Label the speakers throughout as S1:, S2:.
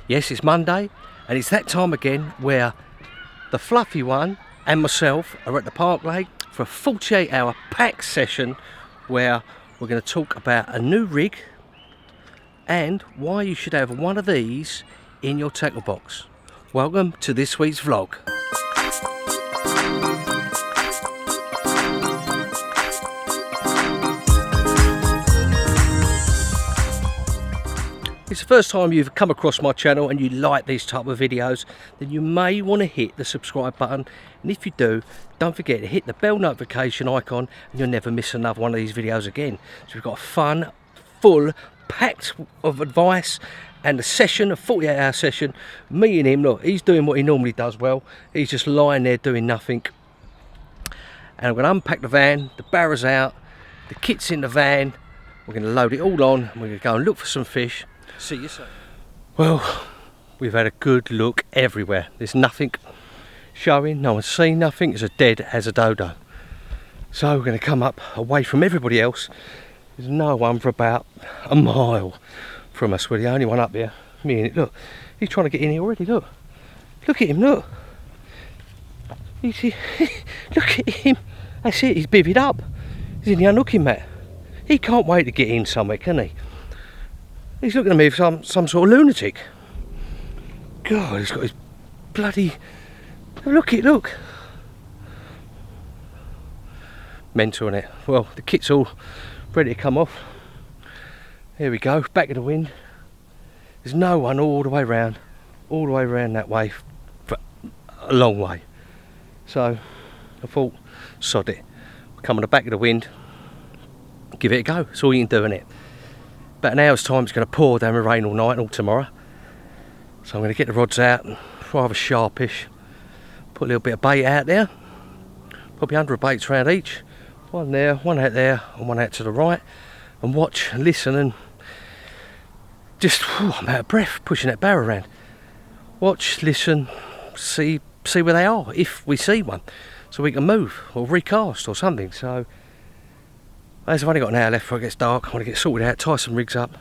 S1: Yes, it's Monday, and it's that time again where the fluffy one and myself are at the Park Lake for a 48-hour pack session where we're going to talk about a new rig and why you should have one of these in your tackle box. Welcome to this week's vlog. If it's the first time you've come across my channel and you like these type of videos, then you may want to hit the subscribe button, and if you do, don't forget to hit the bell notification icon and you'll never miss another one of these videos again. So we've got a fun, full, packed of advice and a session, a 48-hour session. Me and him, look, he's doing what he normally does well. He's just lying there doing nothing. And I'm going to unpack the van, the barrow's out, the kit's in the van. We're going to load it all on and we're going to go and look for some fish. See you soon. Well, we've had a good look everywhere. There's nothing showing, no one's seen nothing. It's as dead as a dodo. So we're going to come up away from everybody else. There's no one for about a mile from us. We're the only one up there. Me and it. Look, he's trying to get in here already. Look at him. Look, look at him. That's it, he's bivvied up. He's in the unhooking mat. He can't wait to get in somewhere, can he? He's looking at me for some sort of lunatic. God, he's got his bloody... Look. Mental, innit? Well, the kit's all ready to come off. Here we go, back of the wind. There's no one all the way round that way for a long way. So I thought, sod it. We'll come on the back of the wind, give it a go. That's all you can do, innit? About an hour's time it's going to pour down with rain all night and all tomorrow. So I'm going to get the rods out, rather sharpish. Put a little bit of bait out there. Probably 100 baits around each. One there, one out there, and one out to the right. And watch and listen and just, I'm out of breath pushing that barrow around. Watch, listen, see where they are, if we see one. So we can move or recast or something. So as I've only got an hour left before it gets dark, I want to get sorted out, tie some rigs up.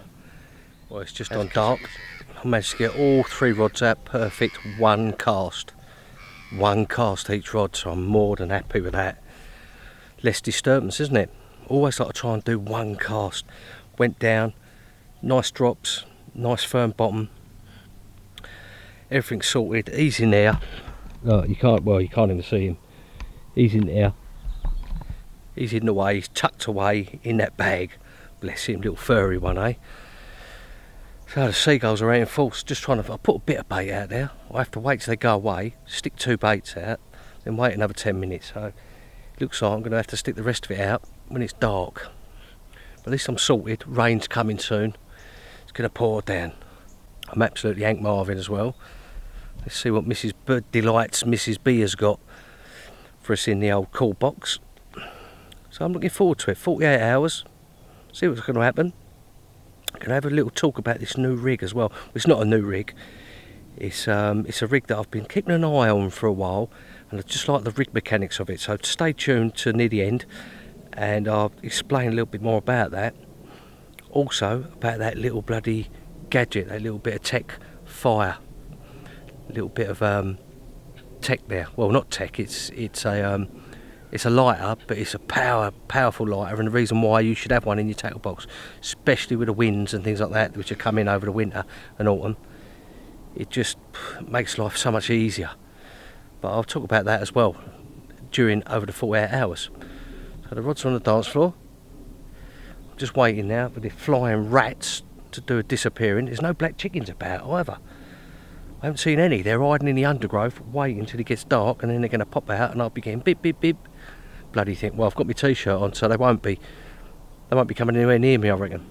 S1: Well, it's just on dark. I managed to get all 3 rods out, perfect, one cast each rod, so I'm more than happy with that. Less disturbance, isn't it? Always like to try and do one cast. Went down, nice drops, nice firm bottom. Everything's sorted, he's in there. Oh, you can't even see him. He's in there. He's hidden away, he's tucked away in that bag. Bless him, little furry one, eh? So the seagulls are out in force, just trying to... I put a bit of bait out there. I have to wait till they go away, stick 2 baits out, then wait another 10 minutes. So it looks like I'm going to have to stick the rest of it out when it's dark. But at least I'm sorted, rain's coming soon. It's going to pour down. I'm absolutely Hank Marvin as well. Let's see what Mrs. Bird Delight's Mrs. B has got for us in the old call box. So I'm looking forward to it. 48 hours. See what's going to happen. I'm going to have a little talk about this new rig as well. It's not a new rig. It's a rig that I've been keeping an eye on for a while, and I just like the rig mechanics of it. So stay tuned to near the end, and I'll explain a little bit more about that. Also about that little bloody gadget, that little bit of tech fire, a little bit of tech there. Well, not tech. It's a lighter, but it's a powerful lighter, and the reason why you should have one in your tackle box, especially with the winds and things like that which are coming over the winter and autumn. It just makes life so much easier. But I'll talk about that as well over the 48 hours. So the rods are on the dance floor. I'm just waiting now for the flying rats to do a disappearing. There's no black chickens about either. I haven't seen any. They're hiding in the undergrowth, waiting until it gets dark, and then they're going to pop out, and I'll be getting bip, bip, bip. Bloody thing. Well, I've got my t-shirt on, so they won't be coming anywhere near me, I reckon.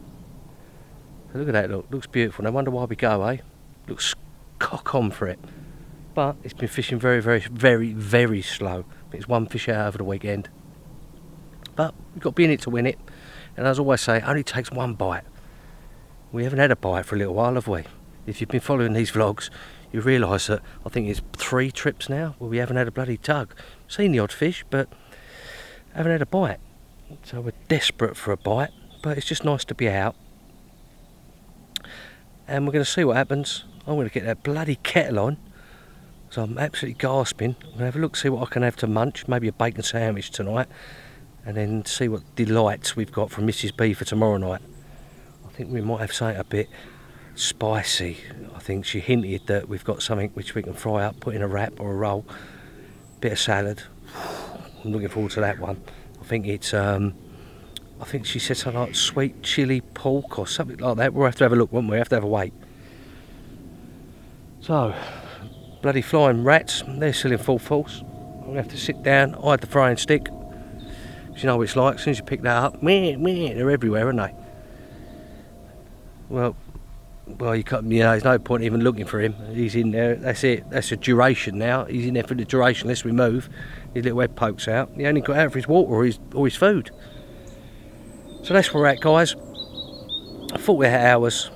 S1: So look at that. Looks beautiful. No wonder why we go, eh? Looks cock on for it. But it's been fishing very, very, very, very slow. It's one fish out over the weekend. But we've got to be in it to win it. And as I always say, it only takes one bite. We haven't had a bite for a little while, have we? If you've been following these vlogs, you realise that I think it's 3 trips now where we haven't had a bloody tug. Seen the odd fish, but haven't had a bite. So we're desperate for a bite, but it's just nice to be out. and we're going to see what happens. I'm going to get that bloody kettle on, so I'm absolutely gasping. I'm going to have a look, see what I can have to munch, maybe a bacon sandwich tonight, and then see what delights we've got from Mrs. B for tomorrow night. I think we might have something a bit spicy. I think she hinted that we've got something which we can fry up, put in a wrap or a roll, bit of salad. I'm looking forward to that one. I think it's I think she said something like sweet chili pork or something like that. We'll have to have a look, won't we? Have to have a wait. So, bloody flying rats, they're still in full force. I'm going to have to sit down, hide the frying stick. Because you know what it's like, as soon as you pick that up, they're everywhere, aren't they? Well, you can't, there's no point even looking for him. He's in there, that's it. That's a duration now. He's in there for the duration, unless we move. His little head pokes out. He only got out for his water or his food. So that's where we're at, guys. 48 hours.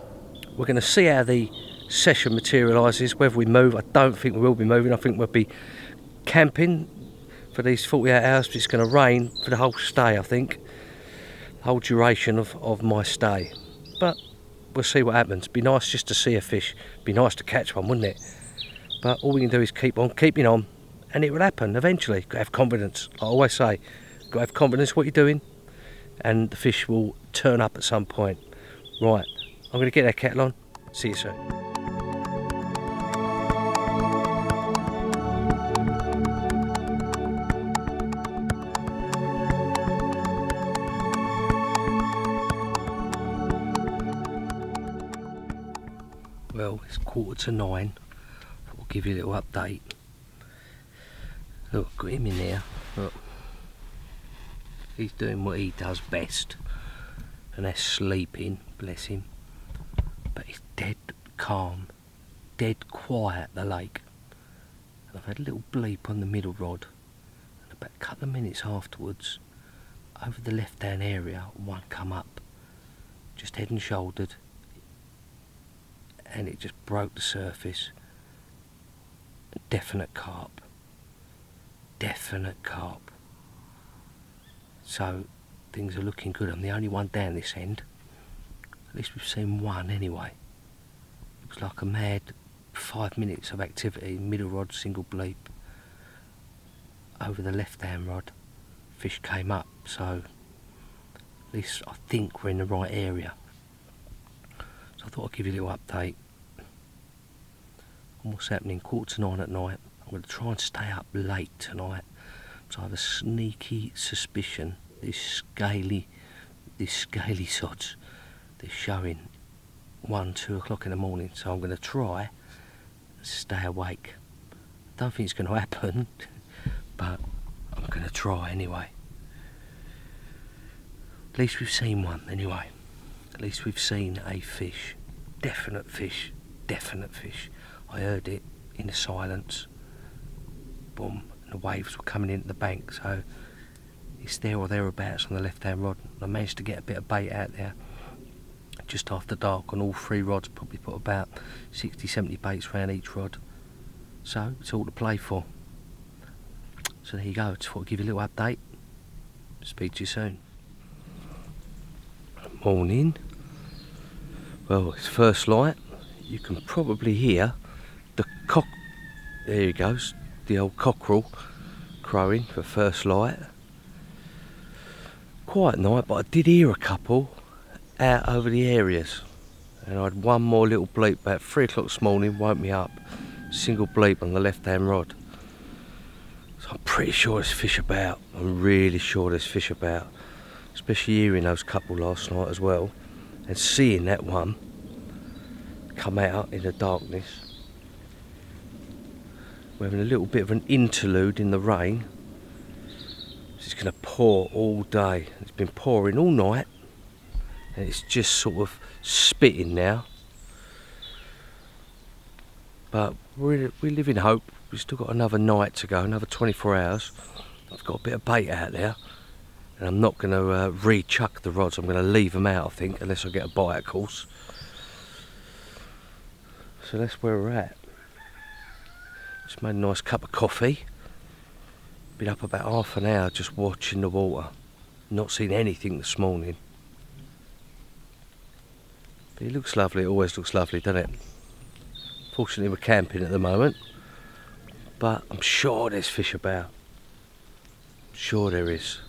S1: We're going to see how the session materialises, whether we move. I don't think we will be moving. I think we'll be camping for these 48 hours. But it's going to rain for the whole stay, I think. The whole duration of my stay. But we'll see what happens. Be nice just to see a fish. Be nice to catch one, wouldn't it? But all we can do is keep on keeping on, and it will happen eventually. Got to have confidence. I always say, got to have confidence in what you're doing, and the fish will turn up at some point. Right, I'm going to get that kettle on. See you soon. Well, it's 9:15. I'll give you a little update. Look, I've got him in there. Look. He's doing what he does best, and that's sleeping, bless him. But he's dead calm, dead quiet, the lake. And I've had a little bleep on the middle rod, and about a couple of minutes afterwards, over the left hand area, one come up, just head and shouldered, and it just broke the surface. Definite carp. Definite carp. So things are looking good. I'm the only one down this end. At least we've seen one anyway. It was like a mad 5 minutes of activity. Middle rod, single bleep. Over the left hand rod, fish came up. So at least I think we're in the right area. So I thought I'd give you a little update on what's happening. 8:45 at night. I'm going to try and stay up late tonight. So I have a sneaky suspicion these scaly sods, they're showing 1-2 o'clock in the morning. So I'm going to try and stay awake. I don't think it's going to happen, but I'm going to try anyway. At least we've seen one anyway. At least we've seen a fish. Definite fish. Definite fish. I heard it in the silence. Boom. The waves were coming into the bank, so it's there or thereabouts on the left hand rod. I managed to get a bit of bait out there just after dark on all 3 rods. Probably put about 60-70 baits around each rod, so it's all to play for. So there you go. Just thought I'd give you a little update. Speak to you soon. Morning. Well, it's first light. You can probably hear the cock. There he goes. The old cockerel crowing for first light. Quiet night, but I did hear a couple out over the areas, and I had one more little bleep about 3 o'clock this morning, woke me up. Single bleep on the left hand rod. So I'm pretty sure there's fish about. I'm really sure there's fish about, especially hearing those couple last night as well, and seeing that one come out in the darkness. We're having a little bit of an interlude in the rain. It's going to pour all day. It's been pouring all night, and it's just sort of spitting now. But we live in hope. We've still got another night to go, another 24 hours. I've got a bit of bait out there, and I'm not going to re-chuck the rods. I'm going to leave them out, I think, unless I get a bite, of course. So that's where we're at. Just made a nice cup of coffee. Been up about half an hour just watching the water. Not seen anything this morning. It looks lovely, it always looks lovely, doesn't it? Fortunately we're camping at the moment, but I'm sure there's fish about. I'm sure there is.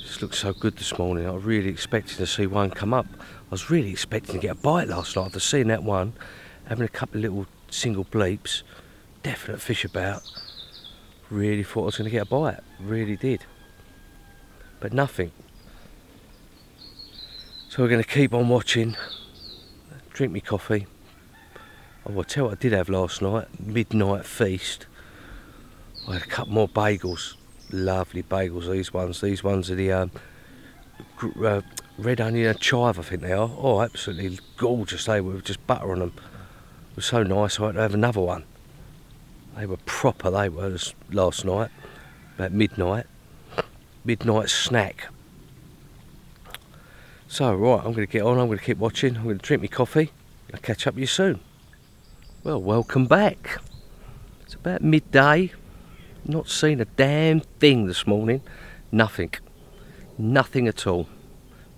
S1: This looks so good this morning. I was really expecting to see one come up. I was really expecting to get a bite last night after seeing that one, having a couple of little single bleeps. Definite fish about. Really thought I was going to get a bite, really did. But nothing. So we're going to keep on watching, drink me coffee. Oh, I'll tell you what I did have last night, midnight feast. I had a couple more bagels, lovely bagels, these ones are the red onion and chive, I think they are. Oh, absolutely gorgeous, they were, with just butter on them. It was so nice, I had to have another one. They were proper, they were, last night, about midnight snack. So, right, I'm going to get on, I'm going to keep watching, I'm going to drink my coffee, I'll catch up with you soon. Well, welcome back. It's about midday, not seen a damn thing this morning, nothing at all.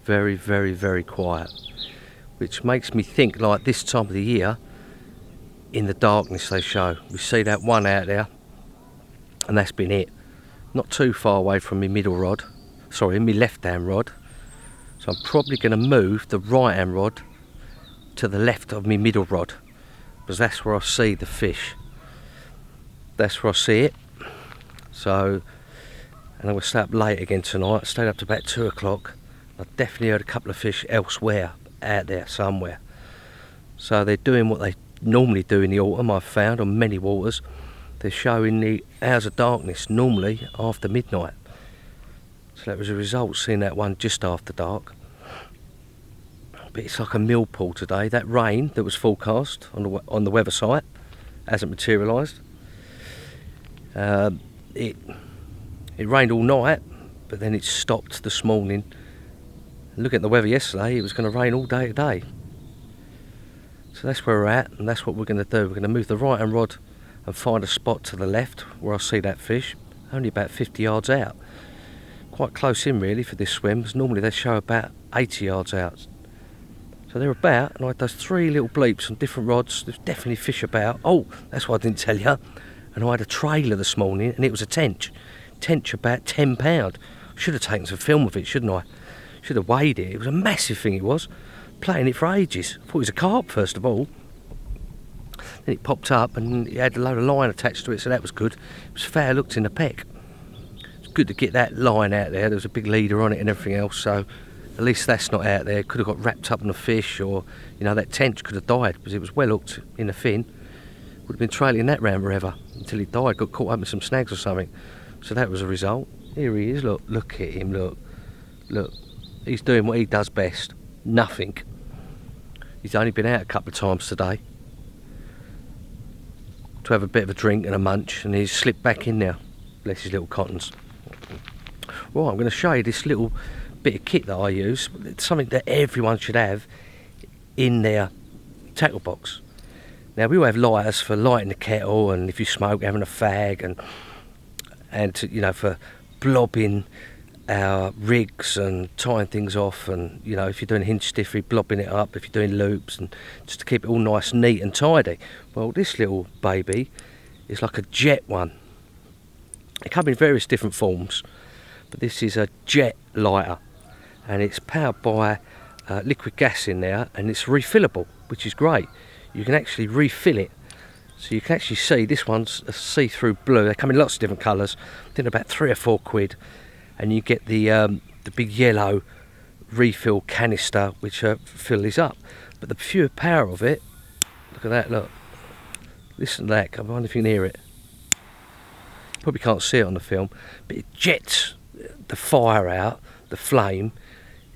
S1: Very, very, very quiet, which makes me think like this time of the year, in the darkness they show. We see that one out there, and that's been it. Not too far away from my middle rod, sorry, my left hand rod. So I'm probably going to move the right hand rod to the left of my middle rod, because that's where I see the fish. That's where I see it. So, and I'm going to stay up late again tonight. I stayed up to about 2 o'clock. I definitely heard a couple of fish elsewhere, out there somewhere. So they're doing what they normally do in the autumn, I've found, on many waters. They're showing the hours of darkness normally after midnight. So that was a result, seeing that one just after dark. But it's like a millpool today. That rain that was forecast on the weather site hasn't materialised. It rained all night, but then it stopped this morning. Look at the weather yesterday, it was going to rain all day today. So that's where we're at, and that's what we're going to do. We're going to move the right hand rod and find a spot to the left where I see that fish, only about 50 yards out. Quite close in really for this swim, because normally they show about 80 yards out. So they're about, and I had those 3 little bleeps on different rods. There's definitely fish about. Oh, that's what I didn't tell you. And I had a trailer this morning, and it was a tench. Tench about £10. Should have taken some film of it, shouldn't I? Should have weighed it. It was a massive thing, it was. Playing it for ages. I thought it was a carp first of all. Then it popped up and it had a load of line attached to it, so that was good. It was fair looked in the peck. It's good to get that line out there. There was a big leader on it and everything else, so at least that's not out there. It could have got wrapped up in a fish, or you know, that tench could have died because it was well hooked in the fin. Would have been trailing that round forever until he died, got caught up in some snags or something. So that was a result. Here he is, look at him, look. He's doing what he does best, nothing. He's only been out a couple of times today to have a bit of a drink and a munch, and he's slipped back in now. Bless his little cottons. Right, I'm going to show you this little bit of kit that I use. It's something that everyone should have in their tackle box. Now, we all have lighters for lighting the kettle, and if you smoke, having a fag, and to, you know, for blobbing our rigs and tying things off, and you know, if you're doing hinge stiffery, blobbing it up, if you're doing loops, and just to keep it all nice, neat and tidy. Well, this little baby is like a jet one. They come in various different forms, but this is a jet lighter, and it's powered by liquid gas in there, and it's refillable, which is great. You can actually refill it, so you can actually see this one's a see-through blue. They come in lots of different colours. I think about £3 or £4, and you get the big yellow refill canister which fill this up. But the pure power of it, look at that, look, listen to that. I wonder if you can hear it. Probably can't see it on the film, but it jets the fire out, the flame,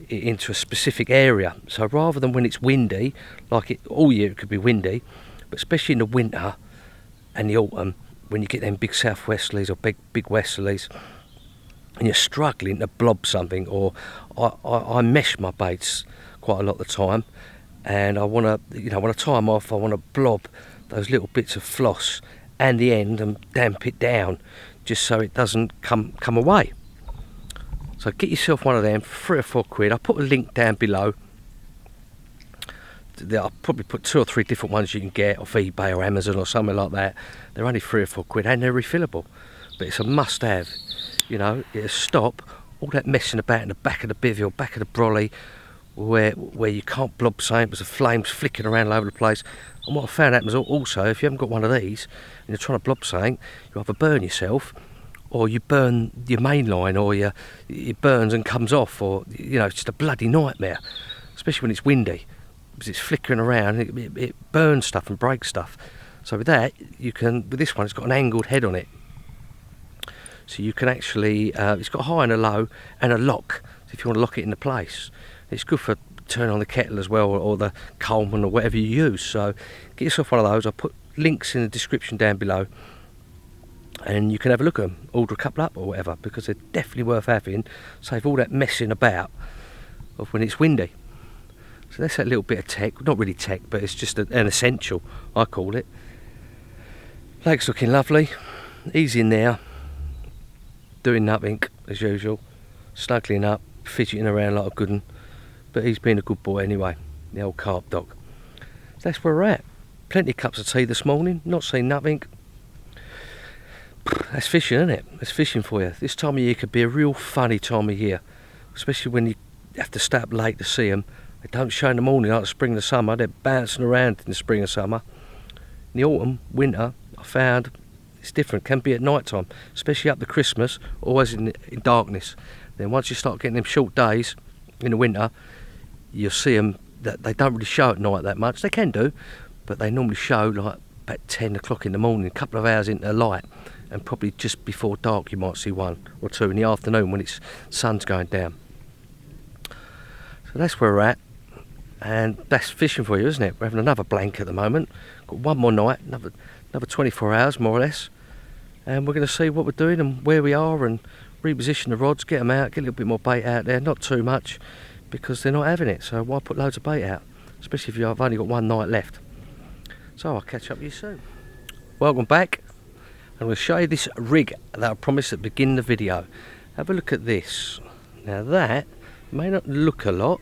S1: into a specific area. So rather than when it's windy, like it all year it could be windy, but especially in the winter and the autumn, when you get them big southwesterlies or big westerlies, and you're struggling to blob something, or I mesh my baits quite a lot of the time, and I want to, you know, when I tie them off, I want to blob those little bits of floss and the end and damp it down, just so it doesn't come away. So get yourself one of them for £3 or £4. I'll put a link down below I'll probably put 2 or 3 different ones you can get off eBay or Amazon or somewhere like that. They're only 3 or 4 quid and they're refillable. But it's a must have, you know. It'll stop all that messing about in the back of the bivvy or back of the brolly where you can't blob something because the flames flicking around all over the place. And what I found happens also, if you haven't got one of these and you're trying to blob something, you either burn yourself or you burn your main line, or it burns and comes off, or, you know, it's just a bloody nightmare, especially when it's windy, because it's flickering around, it burns stuff and breaks stuff. So with that, with this one, it's got an angled head on it. So you can actually, it's got a high and a low and a lock, if you want to lock it into place. It's good for turning on the kettle as well, or the Coleman, or whatever you use. So get yourself one of those. I'll put links in the description down below, and you can have a look at them, order a couple up or whatever, because they're definitely worth having. Save all that messing about of when it's windy. So that's that little bit of tech, not really tech, but it's just an essential, I call it. Lake's looking lovely. He's in there doing nothing as usual, snuggling up, fidgeting around like a good one, but he's been a good boy anyway, the old carp dog. So that's where we're at. Plenty of cups of tea this morning, not seen nothing. That's fishing, isn't it? That's fishing for you. This time of year could be a real funny time of year, especially when you have to stay up late to see them. They don't show in the morning like the spring and the summer. They're bouncing around in the spring and summer. In the autumn, winter, I found it's different. Can be at night time, especially up to Christmas, always in darkness. Then once you start getting them short days in the winter, you'll see them that they don't really show at night that much. They can do, but they normally show like about 10 o'clock in the morning, a couple of hours into the light, and probably just before dark you might see 1 or 2 in the afternoon when it's sun's going down. So that's where we're at, and that's fishing for you, isn't it? We're having another blank at the moment. Got one more night, another 24 hours more or less, and we're going to see what we're doing and where we are, and reposition the rods, get them out, get a little bit more bait out there. Not too much, because they're not having it, so why put loads of bait out, especially if I've only got one night left. So I'll catch up with you soon. Welcome back. I'm going to show you this rig that I promised at the beginning of the video. Have a look at this. Now that may not look a lot,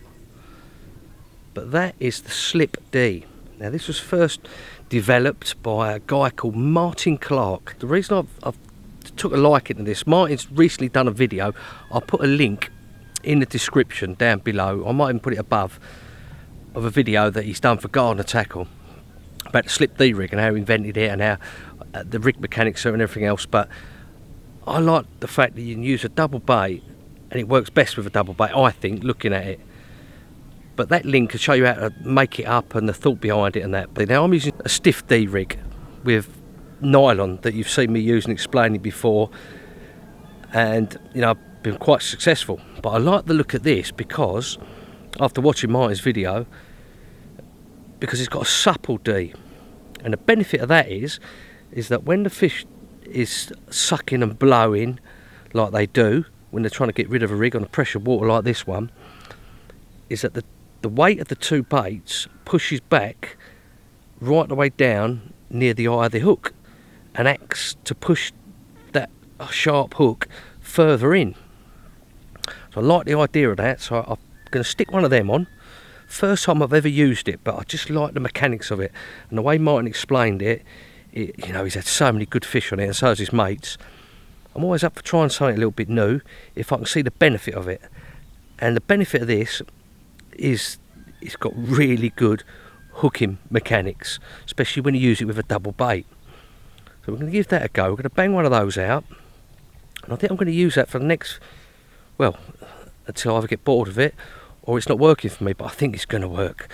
S1: but that is the Slip D. Now this was first developed by a guy called Martin Clark. The reason I've took a liking to this, Martin's recently done a video. I'll put a link in the description down below. I might even put it above, of a video that he's done for Gardener Tackle about the Slip D rig and how he invented it and how the rig mechanics and everything else. But I like the fact that you can use a double bait, and it works best with a double bait, I think, looking at it. But that link will show you how to make it up and the thought behind it and that. But now I'm using a stiff D rig with nylon that you've seen me use and explaining before, and you know, I've been quite successful. But I like the look at this because after watching Martin's video, because it's got a supple D, and the benefit of that is that when the fish is sucking and blowing like they do when they're trying to get rid of a rig on a pressure water like this one, is that the weight of the two baits pushes back right the way down near the eye of the hook and acts to push that sharp hook further in. So I like the idea of that, so I'm going to stick one of them on. First time I've ever used it, but I just like the mechanics of it, and the way Martin explained it, you know, he's had so many good fish on it, and so has his mates. I'm always up for trying something a little bit new if I can see the benefit of it. And the benefit of this is it's got really good hooking mechanics, especially when you use it with a double bait. So we're going to give that a go. We're going to bang one of those out, and I think I'm going to use that for the next, well, until I either get bored of it or it's not working for me, but I think it's going to work.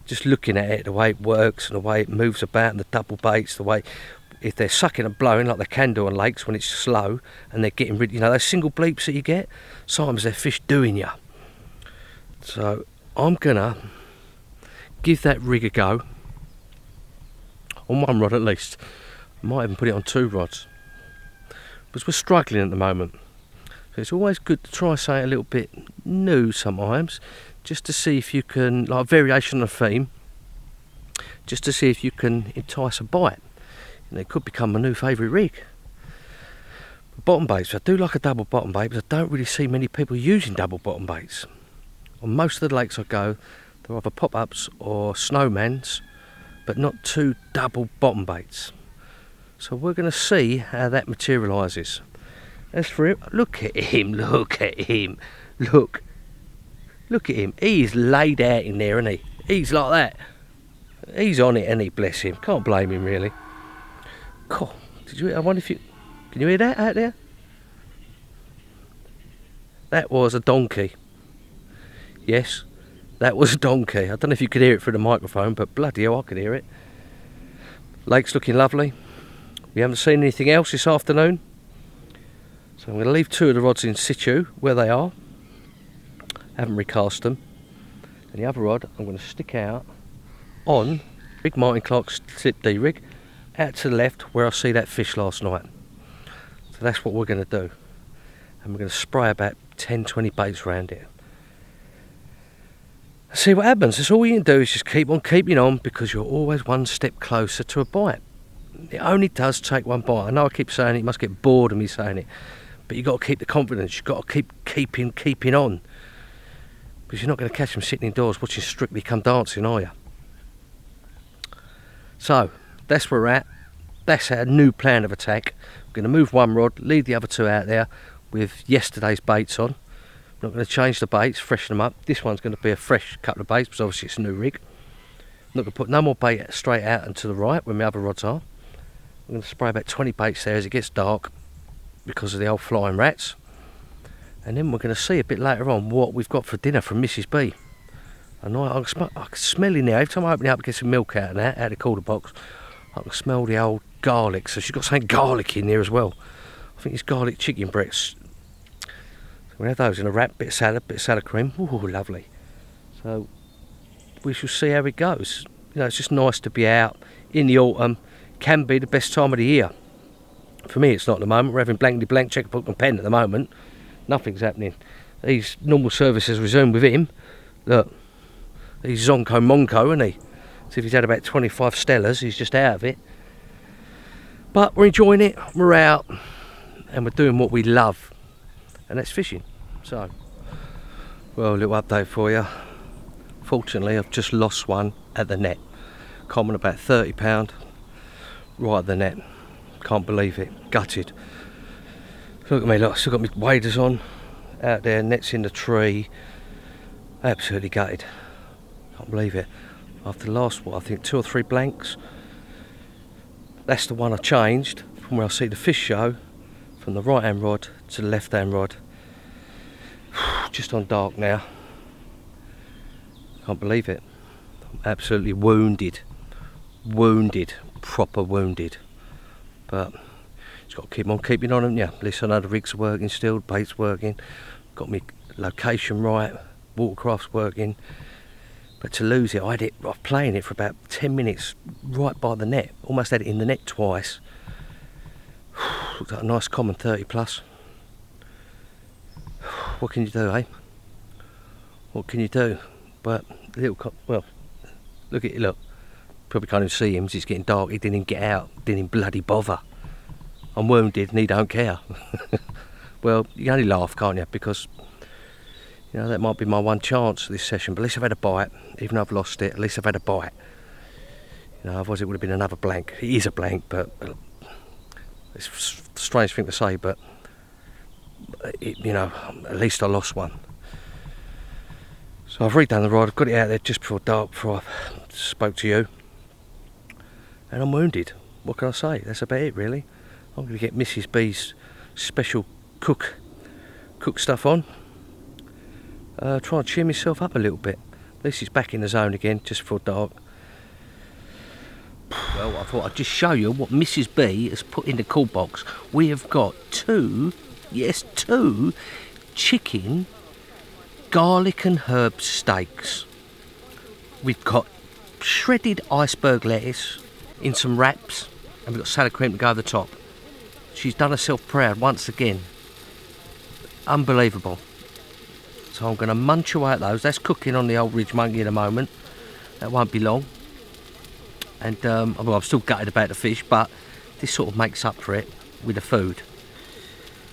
S1: Just looking at it, the way it works and the way it moves about, and the double baits, the way if they're sucking and blowing like they can do on lakes when it's slow and they're getting rid, you know, those single bleeps that you get, sometimes they're fish doing you. So I'm gonna give that rig a go on one rod at least. I might even put it on 2 rods, because we're struggling at the moment. So it's always good to try something a little bit new sometimes, just to see if you can, like a variation on a theme, just to see if you can entice a bite. And it could become my new favourite rig. Bottom baits, I do like a double bottom bait, but I don't really see many people using double bottom baits. On most of the lakes I go, They're either pop-ups or snowmans, but not two double bottom baits. So we're going to see how that materialises. As for him, look at him, look at him, look at him. He's laid out in there, isn't he? He's like that. He's on it, and he, bless him. Can't blame him, really. Cool. Did you? I wonder if you can you hear that out there? That was a donkey. Yes, that was a donkey. I don't know if you could hear it through the microphone, but bloody hell, I could hear it. Lake's looking lovely. We haven't seen anything else this afternoon, so I'm going to leave two of the rods in situ where they are. Haven't recast them, and the other rod I'm going to stick out on big Martin Clark slip D rig out to the left where I see that fish last night. So that's what we're going to do, and we're going to spray about 10-20 baits around it. See what happens. That's all you can do, is just keep on keeping on, because you're always one step closer to a bite. It only does take one bite. I know I keep saying it, you must get bored of me saying it, but you've got to keep the confidence. You've got to keeping on, because you're not going to catch them sitting indoors watching Strictly Come Dancing, are you? So that's where we're at. That's our new plan of attack. We're going to move one rod, leave the other two out there with yesterday's baits on. Not going to change the baits, freshen them up. This one's going to be a fresh couple of baits, because obviously it's a new rig. I'm not going to put no more bait straight out and to the right where my other rods are. I'm going to spray about 20 baits there as it gets dark, because of the old flying rats. And then we're going to see a bit later on what we've got for dinner from Mrs. B. And I can smell in there. Every time I open it up and get some milk out of that, out of the cooler box, I can smell the old garlic. So she's got something garlic in there as well. I think it's garlic chicken breasts. So we have those in a wrap, bit of salad cream. Ooh, lovely. So we shall see how it goes. You know, it's just nice to be out in the autumn. Can be the best time of the year. For me, it's not at the moment. We're having blankety blank checkbook and pen at the moment. Nothing's happening. These normal services resumed with him. Look, he's Zonko Monko, isn't he? So if he's had about 25 Stellas, he's just out of it. But we're enjoying it. We're out, and we're doing what we love, and that's fishing. So, well, a little update for you. Fortunately, I've just lost one at the net. Common about £30, right at the net. Can't believe it. Gutted. Look at me, look, still got my waders on out there, nets in the tree. Absolutely gutted. Can't believe it. After the last, what, I think 2 or 3 blanks. That's the one I changed from where I see the fish show, from the right hand rod to the left hand rod. Just on dark now. Can't believe it. I'm absolutely wounded. Wounded. Proper wounded. But just got to keep on keeping on them. Yeah, at least I know the rigs are working still, the bait's working, got me location right, watercraft's working. But to lose it, I was playing it for about 10 minutes right by the net. Almost had it in the net twice. Looked like a nice common 30 plus. What can you do, eh? What can you do? But well, look at it, look. Probably can't even see him because it's getting dark. He didn't even get out, didn't even bloody bother. I'm wounded and he don't care. Well, you can only laugh, can't you? Because, you know, that might be my one chance this session. But at least I've had a bite. Even though I've lost it, at least I've had a bite. You know, otherwise it would have been another blank. It is a blank, but it's a strange thing to say, but you know, at least I lost one. So I've redone the rod. I've got it out there just before dark, before I spoke to you. And I'm wounded. What can I say? That's about it, really. I'm going to get Mrs. B's special cook stuff on. Try and cheer myself up a little bit. At least it's back in the zone again, just before dark. Well, I thought I'd just show you what Mrs. B has put in the cool box. We have got 2 chicken garlic and herb steaks. We've got shredded iceberg lettuce in some wraps, and we've got salad cream to go over the top. She's done herself proud once again. Unbelievable. So I'm going to munch away at those. That's cooking on the old Ridge Monkey in a moment. That won't be long. And well, I'm still gutted about the fish, but this sort of makes up for it with the food.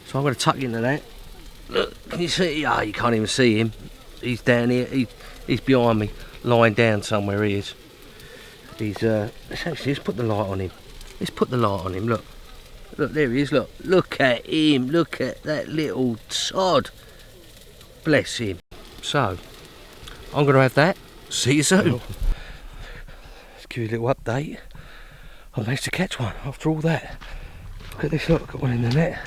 S1: So I'm going to tuck into that. Look, can you see? Oh, you can't even see him. He's down here. He's behind me. lying down somewhere. He is. He's let's put the light on him. Let's put the light on him. Look, there he is. Look at him. Look at that little sod. Bless him. So I'm going to have that. See you soon. Let's give you a little update. I managed to catch one after all that. Look at this. Look, got one in the net.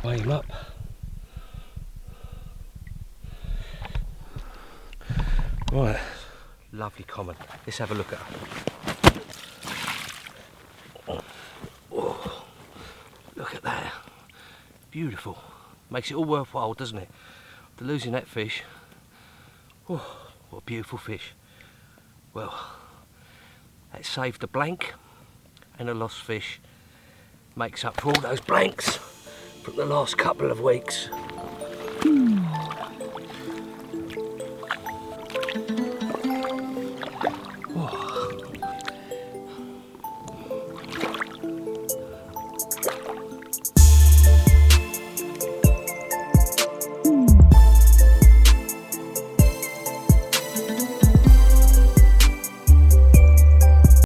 S1: Weigh him up. Right, lovely common. Let's have a look at her. Oh, look at that. Beautiful. Makes it all worthwhile, doesn't it? After losing that fish. Oh, what a beautiful fish. Well, that saved a blank and a lost fish. Makes up for all those blanks from the last couple of weeks.